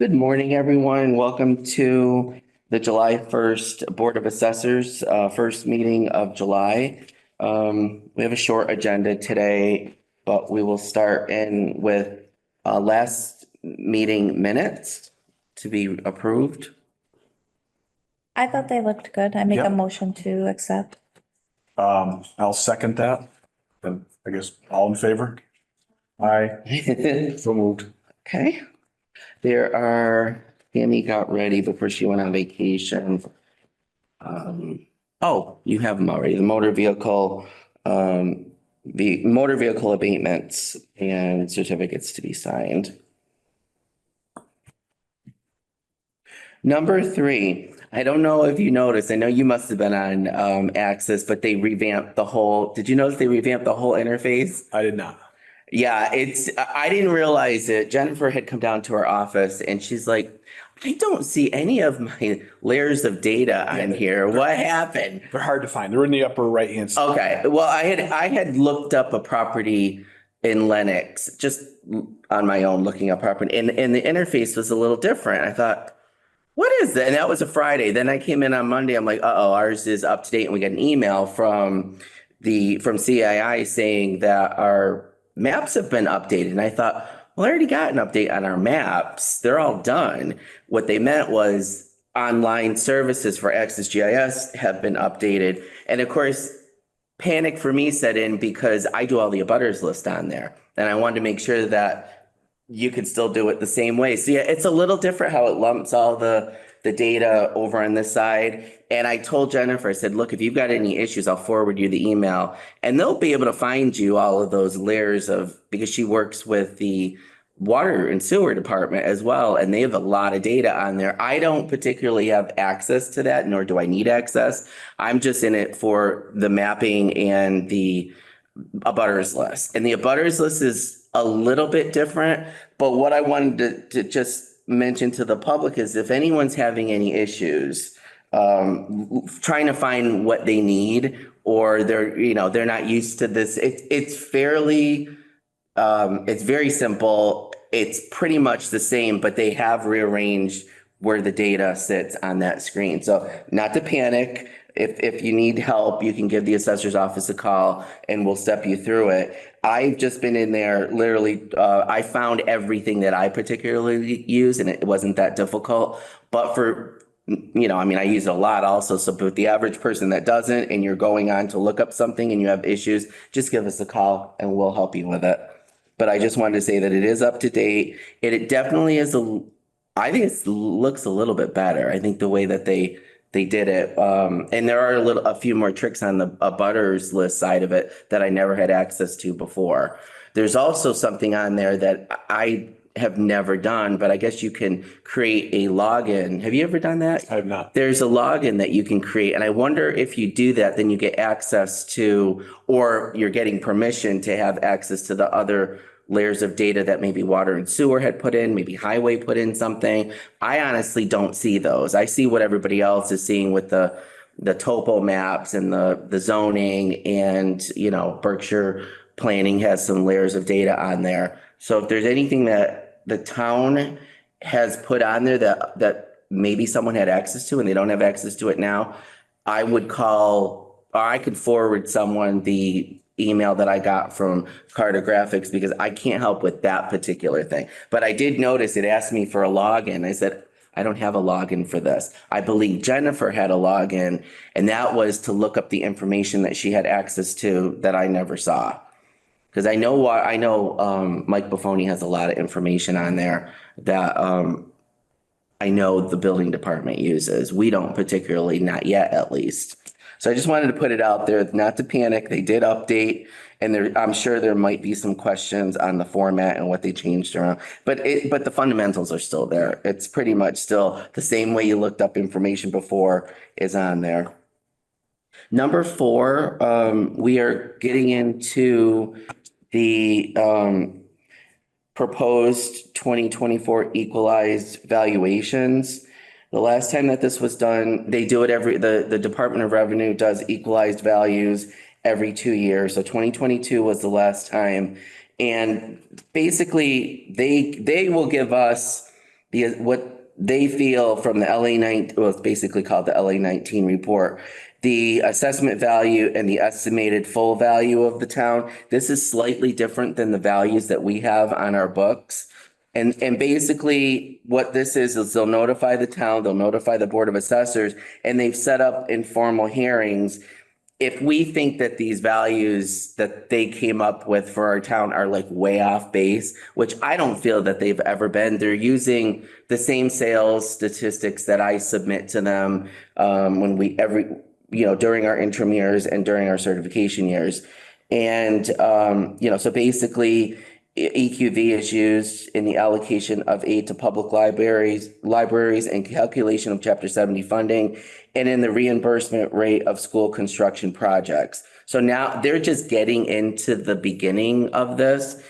Good morning, everyone. Welcome to the July 1st Board of Assessors, first meeting of July. We have a short agenda today, but we will start in with last meeting minutes to be approved. I thought they looked good. I make a Yep. motion to accept. I'll second that. Then I guess all in favor? Aye, so moved. Okay. Tammy got ready before she went on vacation. Oh, you have them already. The motor vehicle abatements and certificates to be signed. Number 3, I don't know if you noticed, I know you must have been on Access, but they revamped did you notice they revamped the whole interface? I did not. Yeah, I didn't realize it. Jennifer had come down to our office and she's like, I don't see any of my layers of data on here. What happened? They're hard to find. They're in the upper right-hand side. Okay, well, I had looked up a property in Lennox, just on my own, looking up property, and the interface was a little different. I thought, what is that? And that was a Friday. Then I came in on Monday. I'm like, uh-oh, ours is up to date. And we got an email from CII saying that our maps have been updated. And I thought, well, I already got an update on our maps. They're all done. What they meant was online services for Access GIS have been updated. And of course, panic for me set in because I do all the abutters list on there. And I wanted to make sure that you could still do it the same way. So yeah, it's a little different how it lumps all the data over on this side. And I told Jennifer, I said, look, if you've got any issues, I'll forward you the email and they'll be able to find you all of those layers because she works with the water and sewer department as well. And they have a lot of data on there. I don't particularly have access to that, nor do I need access. I'm just in it for the mapping and the abutters list. And the abutters list is a little bit different, but what I wanted to just mention to the public is if anyone's having any issues, trying to find what they need, or they're not used to this, it's very simple. It's pretty much the same, but they have rearranged where the data sits on that screen. So not to panic. If you need help, you can give the assessor's office a call and we'll step you through it. I've just been in there literally. I found everything that I particularly use and it wasn't that difficult. But I use it a lot also. So but the average person that doesn't and you're going on to look up something and you have issues, just give us a call and we'll help you with it. But I just wanted to say that it is up to date. It definitely is I think it looks a little bit better. I think the way that they did it. And there are a few more tricks on the abutters list side of it that I never had access to before. There's also something on there that I have never done, but I guess you can create a login. Have you ever done that? I have not. There's a login that you can create. And I wonder if you do that, then you get access to, or you're getting permission to have access to the other layers of data that maybe water and sewer had put in, maybe highway put in something. I honestly don't see those. I see what everybody else is seeing with the topo maps and the zoning and, Berkshire planning has some layers of data on there. So if there's anything that the town has put on there that maybe someone had access to and they don't have access to it now, I would call, or I could forward someone the email that I got from Cartographics because I can't help with that particular thing. But I did notice it asked me for a login. I said, I don't have a login for this. I believe Jennifer had a login and that was to look up the information that she had access to that I never saw. Because I know Mike Buffoni has a lot of information on there that I know the building department uses. We don't particularly, not yet at least. So I just wanted to put it out there, not to panic. They did update and I'm sure there might be some questions on the format and what they changed around, but the fundamentals are still there. It's pretty much still the same way you looked up information before is on there. Number 4, we are getting into the proposed 2024 equalized valuations. The last time that this was done, they do it the Department of Revenue does equalized values every 2 years. So 2022 was the last time. And basically they will give us Because what they feel from the LA 19, well, it's basically called the LA 19 report, the assessment value and the estimated full value of the town, this is slightly different than the values that we have on our books. And basically what this is they'll notify the town, they'll notify the Board of Assessors, and they've set up informal hearings. If we think that these values that they came up with for our town are like way off base, which I don't feel that they've ever been, they're using the same sales statistics that I submit to them when during our interim years and during our certification years. And, so basically EQV is used in the allocation of aid to public libraries and calculation of Chapter 70 funding, and in the reimbursement rate of school construction projects. So now they're just getting into the beginning of this.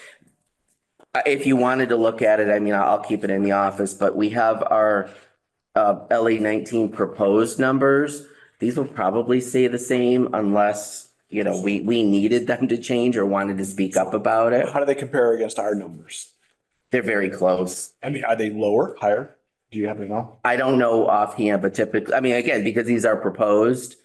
If you wanted to look at it, I mean, I'll keep it in the office, but we have our LA 19 proposed numbers. These will probably stay the same unless, we needed them to change or wanted to speak up about it. How do they compare against our numbers? They're very close. I mean, are they lower, higher? Do you happen to know? I don't know offhand, but typically, I mean, again, because these are proposed,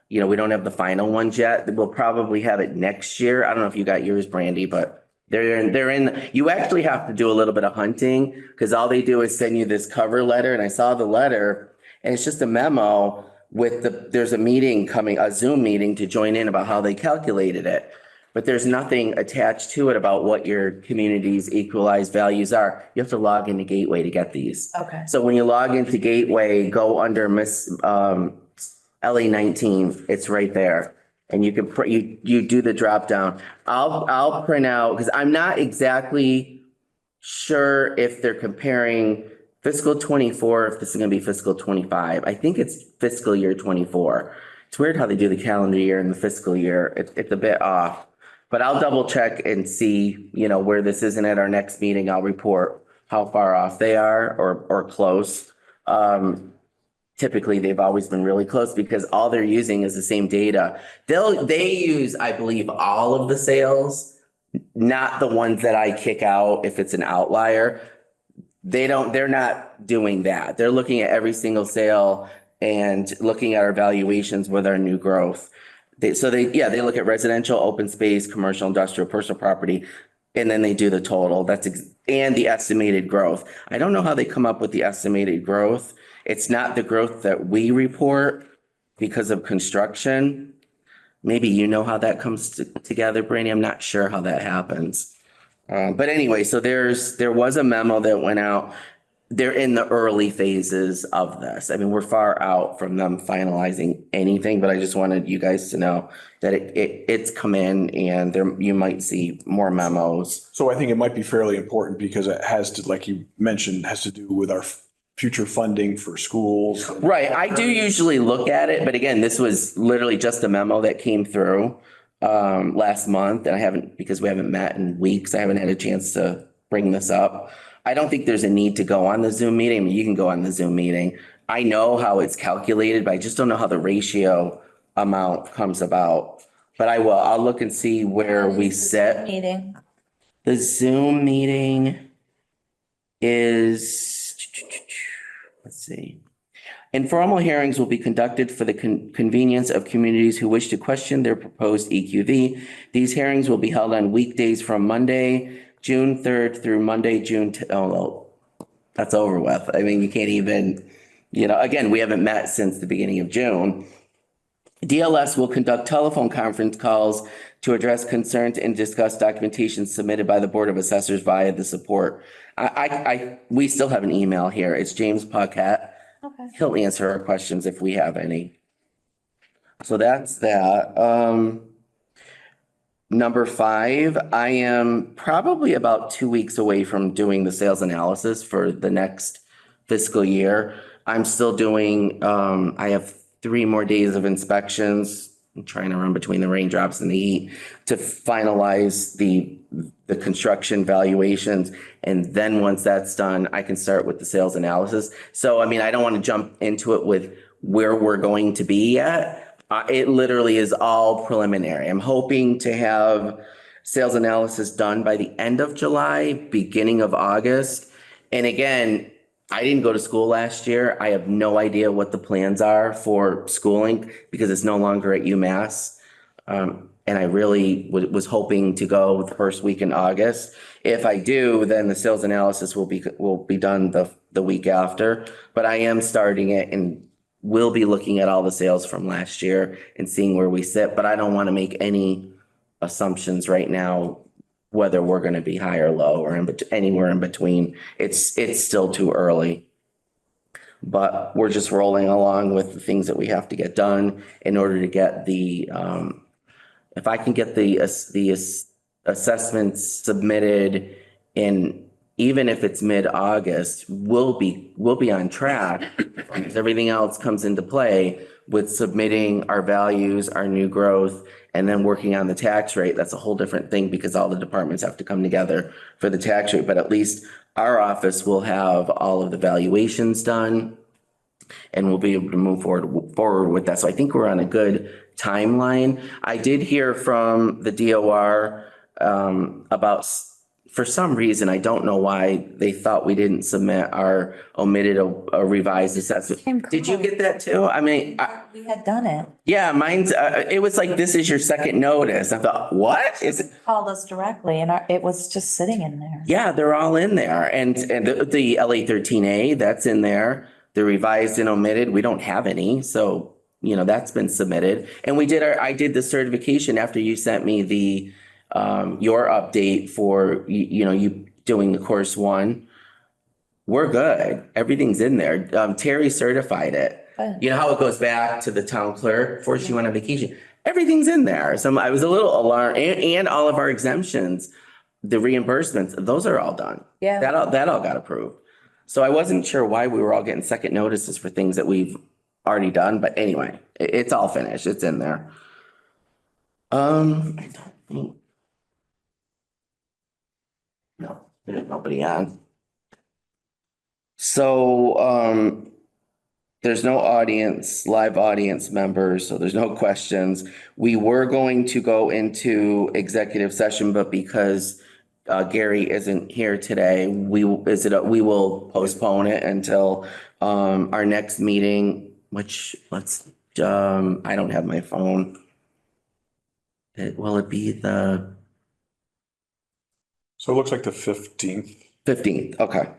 we don't have the final ones yet. We'll probably have it next year. I don't know if you got yours, Brandy, but you actually have to do a little bit of hunting because all they do is send you this cover letter. And I saw the letter and it's just a memo there's a meeting coming, a Zoom meeting to join in about how they calculated it. But there's nothing attached to it about what your community's equalized values are. You have to log into Gateway to get these. Okay. So when you log into Gateway, go under LA 19, it's right there. And you can you do the drop down. I'll print out because I'm not exactly sure if they're comparing fiscal 24, if this is going to be fiscal 25. I think it's fiscal year 24. It's weird how they do the calendar year and the fiscal year. It's a bit off. But I'll double check and see, where this is. And at our next meeting, I'll report how far off they are or close. Typically, they've always been really close because all they're using is the same data. They use, I believe, all of the sales, not the ones that I kick out if it's an outlier. They're not doing that. They're looking at every single sale and looking at our valuations with our new growth. They look at residential, open space, commercial, industrial, personal property, and then they do the total. And the estimated growth. I don't know how they come up with the estimated growth. It's not the growth that we report because of construction. Maybe you know how that comes together, Brandy. I'm not sure how that happens. But anyway, so there was a memo that went out. They're in the early phases of this. I mean, we're far out from them finalizing anything, but I just wanted you guys to know that it's come in and you might see more memos. So I think it might be fairly important because it has to, like you mentioned, has to do with our future funding for schools. Right. I do usually look at it, but again, this was literally just a memo that came through last month, and because we haven't met in weeks, I haven't had a chance to bring this up. I don't think there's a need to go on the Zoom meeting. I mean, you can go on the Zoom meeting. I know how it's calculated, but I just don't know how the ratio amount comes about. But I will. I'll look and see where we sit. Meeting. The Zoom meeting is, let's see. Informal hearings will be conducted for the convenience of communities who wish to question their proposed EQV. These hearings will be held on weekdays from Monday, June 3rd through Monday, June 10th. Oh, no, that's over with. I mean, you can't even, again, we haven't met since the beginning of June. DLS will conduct telephone conference calls to address concerns and discuss documentation submitted by the Board of Assessors via the support. We still have an email here. It's James Paquette. Okay. He'll answer our questions if we have any. So that's that. Number 5, I am probably about 2 weeks away from doing the sales analysis for the next fiscal year. I'm still doing, I have 3 more days of inspections. I'm trying to run between the raindrops and the heat to finalize the construction valuations. And then once that's done, I can start with the sales analysis. So, I mean, I don't want to jump into it with where we're going to be yet. It literally is all preliminary. I'm hoping to have sales analysis done by the end of July, beginning of August. And again, I didn't go to school last year. I have no idea what the plans are for schooling because it's no longer at UMass. And I really was hoping to go the first week in August. If I do, then the sales analysis will be done the week after. But I am starting it and will be looking at all the sales from last year and seeing where we sit. But I don't want to make any assumptions right now whether we're going to be high or low or anywhere in between. It's still too early. But we're just rolling along with the things that we have to get done in order to get if I can get the assessments submitted in, even if it's mid-August, we'll be on track. Because everything else comes into play with submitting our values, our new growth, and then working on the tax rate. That's a whole different thing because all the departments have to come together for the tax rate. But at least our office will have all of the valuations done and we'll be able to move forward with that. So I think we're on a good timeline. I did hear from the DOR about, for some reason, I don't know why they thought we didn't submit our omitted a revised assessment. Did you get that too? I mean, We had done it. yeah, mine's, it was like, this is your second notice. I thought, what is it? Called us directly and it was just sitting in there. Yeah, they're all in there. And the LA 13A, that's in there. The revised and omitted, we don't have any. So, that's been submitted. And I did the certification after you sent me your update for, you doing the course 1. We're good. Everything's in there. Terry certified it. Good. You know how it goes back to the town clerk before she went on vacation? Everything's in there. So I was a little alarmed and all of our exemptions, the reimbursements, those are all done. Yeah. That all got approved. So I wasn't sure why we were all getting second notices for things that we've already done, but anyway, it's all finished. It's in there. I don't think. No, there's nobody on. So, there's no live audience members, so there's no questions. We were going to go into executive session, but because Gary isn't here today, we will postpone it until our next meeting, which I don't have my phone. Will it be the So it looks like the 15th. 15th? Okay.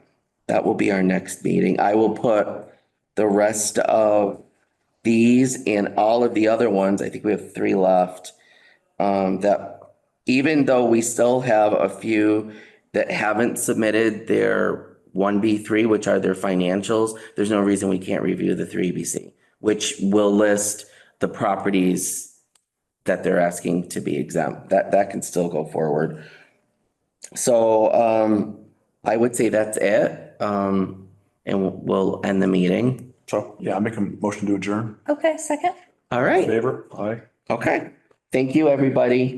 That will be our next meeting. I will put the rest of these and all of the other ones, I think we have 3 left, that even though we still have a few that haven't submitted their 1B3, which are their financials, there's no reason we can't review the 3BC, which will list the properties that they're asking to be exempt. That can still go forward. So I would say that's it. And we'll end the meeting. So, yeah, I make a motion to adjourn. Okay, second. All right. Favor? Aye. Okay. Thank you, everybody.